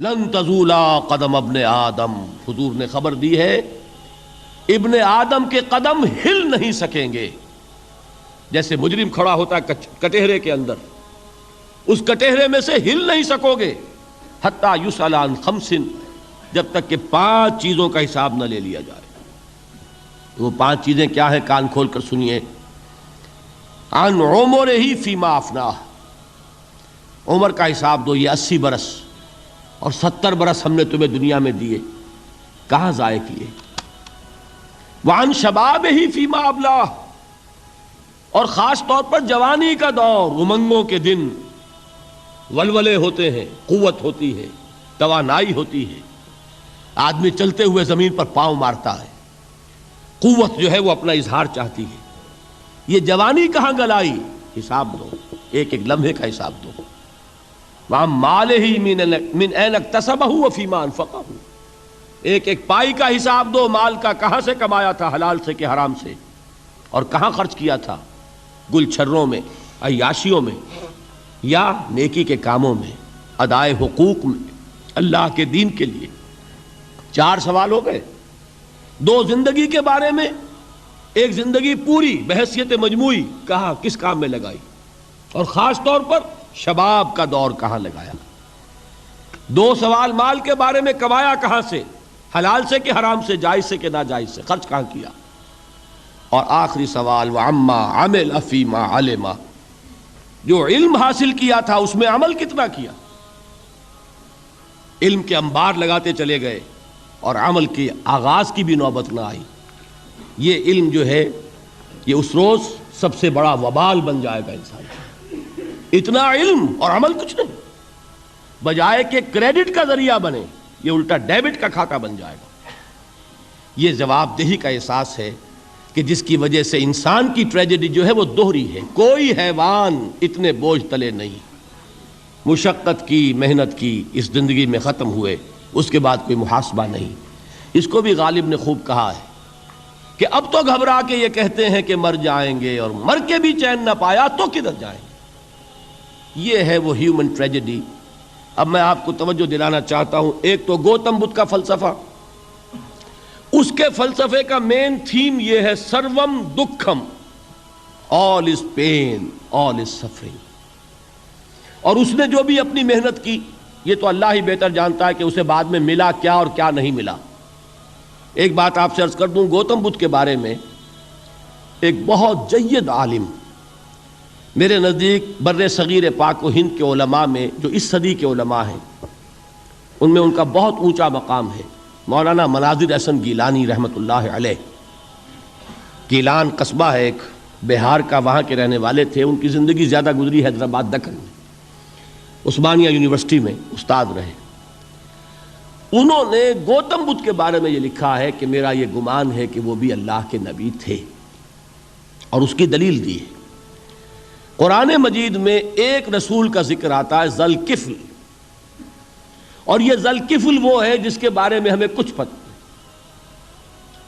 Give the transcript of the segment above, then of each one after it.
لن تزولا قدم ابن آدم، حضور نے خبر دی ہے ابن آدم کے قدم ہل نہیں سکیں گے. جیسے مجرم کھڑا ہوتا ہے کٹہرے کے اندر، اس کٹہرے میں سے ہل نہیں سکو گے حتی یسأل عن خمس، جب تک کہ 5 چیزوں کا حساب نہ لے لیا جائے. وہ 5 چیزیں کیا ہیں؟ کان کھول کر سنیے. عن عمرہ فیما افناہ، عمر کا حساب دو، یہ 80 برس اور 70 برس ہم نے تمہیں دنیا میں دیے، کہاں ضائع کیے. وعن شبابہ فیما ابلاہ، اور خاص طور پر جوانی کا دور، امنگوں کے دن، ولولے ہوتے ہیں، قوت ہوتی ہے، توانائی ہوتی ہے، آدمی چلتے ہوئے زمین پر پاؤں مارتا ہے، قوت جو ہے وہ اپنا اظہار چاہتی ہے. یہ جوانی کہاں گلائی؟ حساب دو، ایک ایک لمحے کا حساب دو. وَعَن مَالِهِ مِنْ أَيْنَ اكْتَسَبَهُ وَفِيمَا أَنْفَقَهُ، ایک ایک پائی کا حساب دو، مال کا کہاں سے کمایا تھا، حلال سے کہ حرام سے، اور کہاں خرچ کیا تھا، گل چھروں میں، عیاشیوں میں، یا نیکی کے کاموں میں، ادائے حقوق میں، اللہ کے دین کے لیے. 4 سوال ہو گئے. 2 زندگی کے بارے میں، ایک زندگی پوری بحیثیت مجموعی کہاں کس کام میں لگائی، اور خاص طور پر شباب کا دور کہاں لگایا. 2 سوال مال کے بارے میں، کمایا کہاں سے، حلال سے کہ حرام سے، جائز سے کہ ناجائز سے، خرچ کہاں کیا. اور آخری سوال وعما عمل فیما علم، جو علم حاصل کیا تھا اس میں عمل کتنا کیا. علم کے انبار لگاتے چلے گئے اور عمل کے آغاز کی بھی نوبت نہ آئی. یہ علم جو ہے یہ اس روز سب سے بڑا وبال بن جائے گا انسان. اتنا علم اور عمل کچھ نہیں، بجائے کہ کریڈٹ کا ذریعہ بنے یہ الٹا ڈیبٹ کا کھاتہ بن جائے گا. یہ جواب دہی کا احساس ہے کہ جس کی وجہ سے انسان کی ٹریجڈی جو ہے وہ دوہری ہے. کوئی حیوان اتنے بوجھ تلے نہیں، مشقت کی، محنت کی، اس زندگی میں ختم ہوئے، اس کے بعد کوئی محاسبہ نہیں. اس کو بھی غالب نے خوب کہا ہے کہ اب تو گھبرا کے یہ کہتے ہیں کہ مر جائیں گے، اور مر کے بھی چین نہ پایا تو کدھر جائیں گے. یہ ہے وہ ہیومن ٹریجڈی. اب میں آپ کو توجہ دلانا چاہتا ہوں، ایک تو گوتم بدھ کا فلسفہ، اس کے فلسفے کا مین تھیم یہ ہے سروم دکھم، آل از پین، آل از سفرنگ. اور اس نے جو بھی اپنی محنت کی یہ تو اللہ ہی بہتر جانتا ہے کہ اسے بعد میں ملا کیا اور کیا نہیں ملا. ایک بات آپ سے عرض کر دوں، گوتم بدھ کے بارے میں ایک بہت جید عالم میرے نزدیک بر صغیر پاک و ہند کے علماء میں، جو اس صدی کے علماء ہیں، ان میں ان کا بہت اونچا مقام ہے، مولانا مناظر احسن گیلانی رحمۃ اللہ علیہ. گیلان قصبہ ہے ایک بہار کا، وہاں کے رہنے والے تھے. ان کی زندگی زیادہ گزری حیدرآباد دکن میں، عثمانیہ یونیورسٹی میں استاد رہے. انہوں نے گوتم بدھ کے بارے میں یہ لکھا ہے کہ میرا یہ گمان ہے کہ وہ بھی اللہ کے نبی تھے، اور اس کی دلیل دی ہے. قرآن مجید میں ایک رسول کا ذکر آتا ہے، ذوالکفل، اور یہ ذوالکفل وہ ہے جس کے بارے میں ہمیں کچھ پتہ نہیں.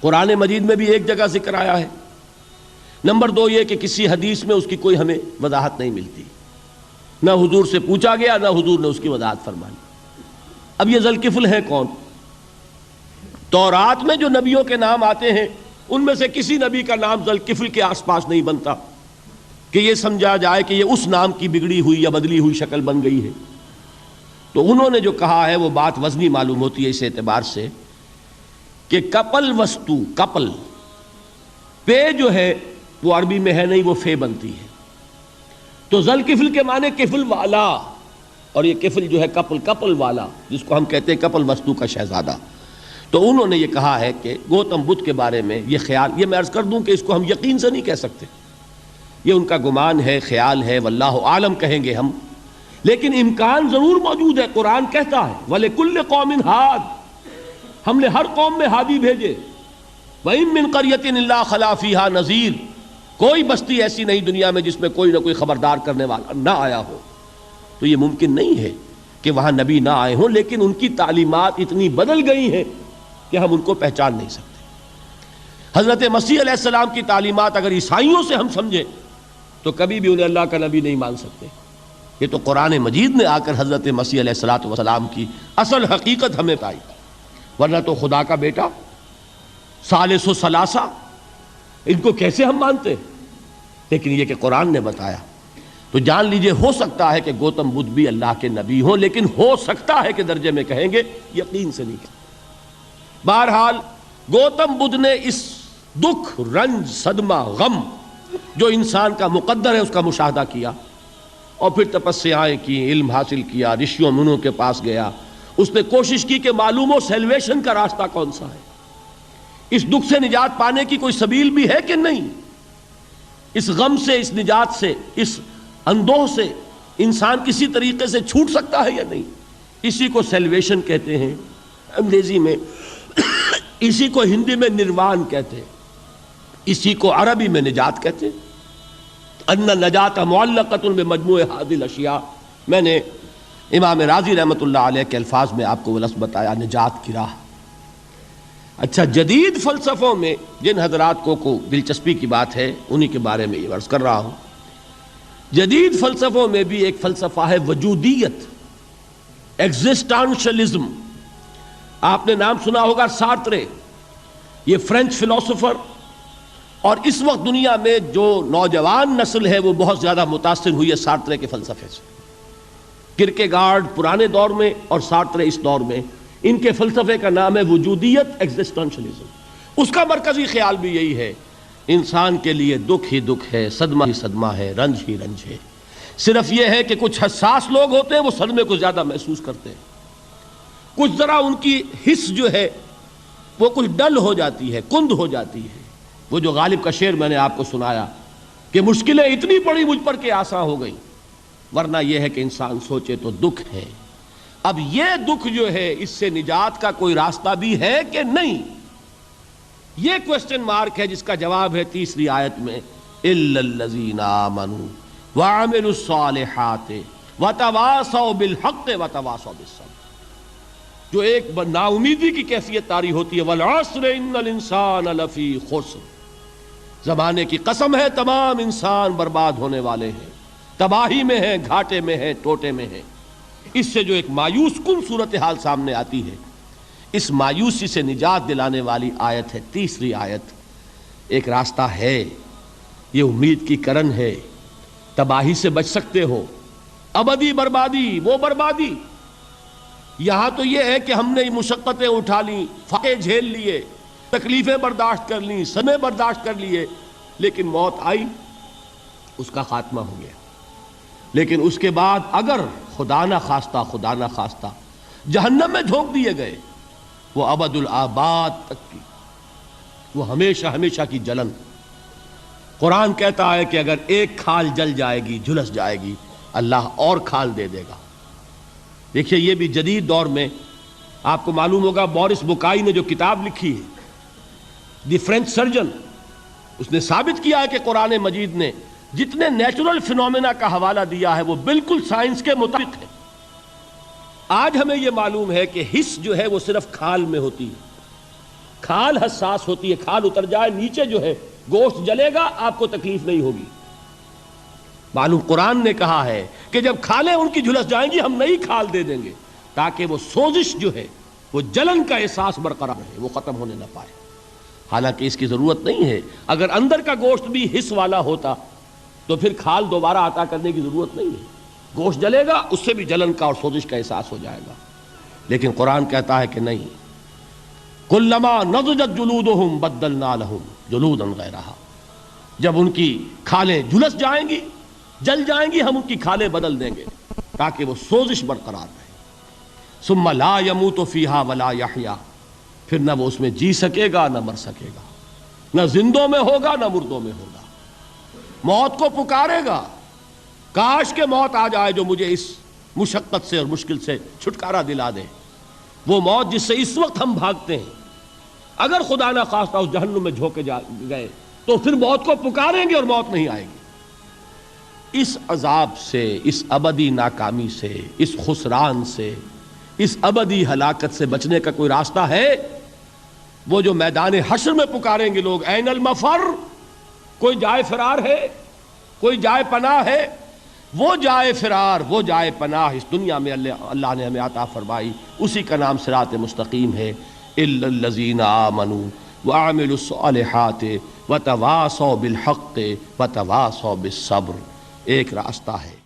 قرآن مجید میں بھی ایک جگہ ذکر آیا ہے. نمبر 2 یہ کہ کسی حدیث میں اس کی کوئی ہمیں وضاحت نہیں ملتی، نہ حضور سے پوچھا گیا نہ حضور نے اس کی وضاحت فرمائی. اب یہ ذوالکفل ہے کون؟ تورات میں جو نبیوں کے نام آتے ہیں ان میں سے کسی نبی کا نام ذوالکفل کے آس پاس نہیں بنتا کہ یہ سمجھا جائے کہ یہ اس نام کی بگڑی ہوئی یا بدلی ہوئی شکل بن گئی ہے. تو انہوں نے جو کہا ہے وہ بات وزنی معلوم ہوتی ہے اس اعتبار سے کہ کپل وستو، کپل پے جو ہے وہ عربی میں ہے نہیں، وہ فے بنتی ہے. تو ذوالکفل کے معنی کفل والا، اور یہ کفل جو ہے کپل، کپل والا، جس کو ہم کہتے ہیں کپل وستو کا شہزادہ. تو انہوں نے یہ کہا ہے کہ گوتم بدھ کے بارے میں یہ خیال، یہ میں عرض کر دوں کہ اس کو ہم یقین سے نہیں کہہ سکتے، یہ ان کا گمان ہے، خیال ہے، واللہ عالم کہیں گے ہم، لیکن امکان ضرور موجود ہے. قرآن کہتا ہے وَلِكُلِّ قَوْمٍ ہَادٍ، ہم نے ہر قوم میں ہادی بھیجے. وَإِن مِّن قَرْيَةٍ إِلَّا خَلَا فِيهَا نَذِيرٌ، کوئی بستی ایسی نہیں دنیا میں جس میں کوئی نہ کوئی خبردار کرنے والا نہ آیا ہو. تو یہ ممکن نہیں ہے کہ وہاں نبی نہ آئے ہوں، لیکن ان کی تعلیمات اتنی بدل گئی ہیں کہ ہم ان کو پہچان نہیں سکتے. حضرت مسیح علیہ السلام کی تعلیمات اگر عیسائیوں سے ہم سمجھیں تو کبھی بھی انہیں اللہ کا نبی نہیں مان سکتے. یہ تو قرآن مجید نے آ کر حضرت مسیح علیہ الصلوۃ والسلام کی اصل حقیقت ہمیں بتائی، ورنہ تو خدا کا بیٹا ثالث و ثلاثہ ان کو کیسے ہم مانتے ہیں؟ لیکن یہ کہ قرآن نے بتایا تو جان لیجئے ہو سکتا ہے کہ گوتم بدھ بھی اللہ کے نبی ہوں، لیکن ہو سکتا ہے کہ درجے میں کہیں گے، یقین سے نہیں کہیں۔ بہرحال گوتم بدھ نے اس دکھ، رنج، صدمہ، غم جو انسان کا مقدر ہے اس کا مشاہدہ کیا، اور پھر تپسیائیں کی، علم حاصل کیا، رشیوں منوں کے پاس گیا، اس نے کوشش کی کہ معلوم ہو سیلویشن کا راستہ کون سا ہے، اس دکھ سے نجات پانے کی کوئی سبیل بھی ہے کہ نہیں، اس غم سے، اس نجات سے، اس اندوہ سے انسان کسی طریقے سے چھوٹ سکتا ہے یا نہیں۔ اسی کو سیلویشن کہتے ہیں انگریزی میں، اسی کو ہندی میں نروان کہتے ہیں، اسی کو عربی میں نجات کہتے ہیں۔ ان النجات معلقۃ بمجموع هذه الاشیاء، میں نے امام رازی رحمۃ اللہ علیہ کے الفاظ میں آپ کو وہ لفظ بتایا، نجات کی راہ۔ اچھا، جدید فلسفوں میں جن حضرات کو دلچسپی کی بات ہے انہی کے بارے میں یہ عرض کر رہا ہوں۔ جدید فلسفوں میں بھی ایک فلسفہ ہے وجودیت، ایگزسٹانشلزم۔ آپ نے نام سنا ہوگا سارترے، یہ فرینچ فلسفر، اور اس وقت دنیا میں جو نوجوان نسل ہے وہ بہت زیادہ متاثر ہوئی ہے سارترے کے فلسفے سے۔ کرکیگارڈ پرانے دور میں اور سارترے اس دور میں، ان کے فلسفے کا نام ہے وجودیت، ایگزسٹانشلزم۔ اس کا مرکزی خیال بھی یہی ہے، انسان کے لیے دکھ ہی دکھ ہے، صدمہ ہی صدمہ ہے، رنج ہی رنج ہے۔ صرف یہ ہے کہ کچھ حساس لوگ ہوتے ہیں وہ صدمے کو زیادہ محسوس کرتے ہیں، کچھ ذرا ان کی حس جو ہے وہ کچھ ڈل ہو جاتی ہے، کند ہو جاتی ہے۔ وہ جو غالب کا شعر میں نے آپ کو سنایا کہ مشکلیں اتنی پڑی مجھ پر کہ آساں ہو گئی، ورنہ یہ ہے کہ انسان سوچے تو دکھ ہے۔ اب یہ دکھ جو ہے اس سے نجات کا کوئی راستہ بھی ہے کہ نہیں، یہ کوسچن مارک ہے، جس کا جواب ہے تیسری آیت میں، اِلَّا الَّذِينَ آمَنُوا وَعَمِلُوا الصَّالِحَاتِ وَتَوَاصَوْا بِالْحَقِّ وَتَوَاصَوْا بِالصَّبْرِ۔ جو ایک نا امیدی کی کیفیت طاری ہوتی ہے، وَالْعَصْرِ إِنَّ الْإِنسَانَ لَفِي خُسْرٍ، زمانے کی قسم ہے تمام انسان برباد ہونے والے ہیں، تباہی میں ہیں، گھاٹے میں ہیں، ٹوٹے میں ہیں۔ اس سے جو ایک مایوس کن صورتحال سامنے آتی ہے، اس مایوسی سے نجات دلانے والی آیت ہے تیسری آیت۔ ایک راستہ ہے، یہ امید کی کرن ہے، تباہی سے بچ سکتے ہو، ابدی بربادی وہ بربادی۔ یہاں تو یہ ہے کہ ہم نے مشقتیں اٹھا لیں، فاقے جھیل لیے، تکلیفیں برداشت کر لیں، صدمے برداشت کر لیے، لیکن موت آئی، اس کا خاتمہ ہو گیا۔ لیکن اس کے بعد اگر خدا نہ خواستہ جہنم میں جھونک دیے گئے، وہ ابد الآباد تک کی، وہ ہمیشہ ہمیشہ کی جلن۔ قرآن کہتا ہے کہ اگر ایک کھال جل جائے گی، جھلس جائے گی، اللہ اور کھال دے دے گا۔ دیکھیے یہ بھی جدید دور میں آپ کو معلوم ہوگا، بورس بکائی نے جو کتاب لکھی ہے، دی فرینچ سرجن، اس نے ثابت کیا ہے کہ قرآن مجید نے جتنے نیچرل فینومینا کا حوالہ دیا ہے وہ بالکل سائنس کے مطابق ہے۔ آج ہمیں یہ معلوم ہے کہ حس جو ہے وہ صرف کھال میں ہوتی ہے، کھال حساس ہوتی ہے، کھال اتر جائے نیچے جو ہے گوشت جلے گا، آپ کو تکلیف نہیں ہوگی۔ معلوم قرآن نے کہا ہے کہ جب کھالیں ان کی جھلس جائیں گی ہم نئی کھال دے دیں گے، تاکہ وہ سوزش جو ہے، وہ جلن کا احساس برقرار رہے، وہ ختم ہونے نہ پائے۔ حالانکہ اس کی ضرورت نہیں ہے، اگر اندر کا گوشت بھی حس والا ہوتا تو پھر کھال دوبارہ عطا کرنے کی ضرورت نہیں ہے، گوشت جلے گا، اس سے بھی جلن کا اور سوزش کا احساس ہو جائے گا۔ لیکن قرآن کہتا ہے کہ نہیں، کلما نضجت جلودہم بدلنا لہم جلودا غیرہا، جب ان کی کھالیں جھلس جائیں گی، جل جائیں گی، ہم ان کی کھالیں بدل دیں گے تاکہ وہ سوزش برقرار رہے۔ ثم لا يموت فيها ولا يحيا، پھر نہ وہ اس میں جی سکے گا نہ مر سکے گا، نہ زندوں میں ہوگا نہ مردوں میں ہوگا۔ موت کو پکارے گا، کاش کہ موت آ جائے جو مجھے اس مشقت سے اور مشکل سے چھٹکارا دلا دے۔ وہ موت جس سے اس وقت ہم بھاگتے ہیں، اگر خدا نہ خواستہ اس جہنم میں جھونکے گئے تو پھر موت کو پکاریں گے اور موت نہیں آئے گی۔ اس عذاب سے، اس ابدی ناکامی سے، اس خسران سے، اس ابدی ہلاکت سے بچنے کا کوئی راستہ ہے؟ وہ جو میدان حشر میں پکاریں گے لوگ، این المفر، کوئی جائے فرار ہے، کوئی جائے پناہ ہے؟ وہ جائے فرار، وہ جائے پناہ اس دنیا میں اللہ نے ہمیں عطا فرمائی، اسی کا نام صراط مستقیم ہے۔ الا الذین آمنوا وعملوا الصالحات وتواصوا بالحق وتواصوا بالصبر، ایک راستہ ہے۔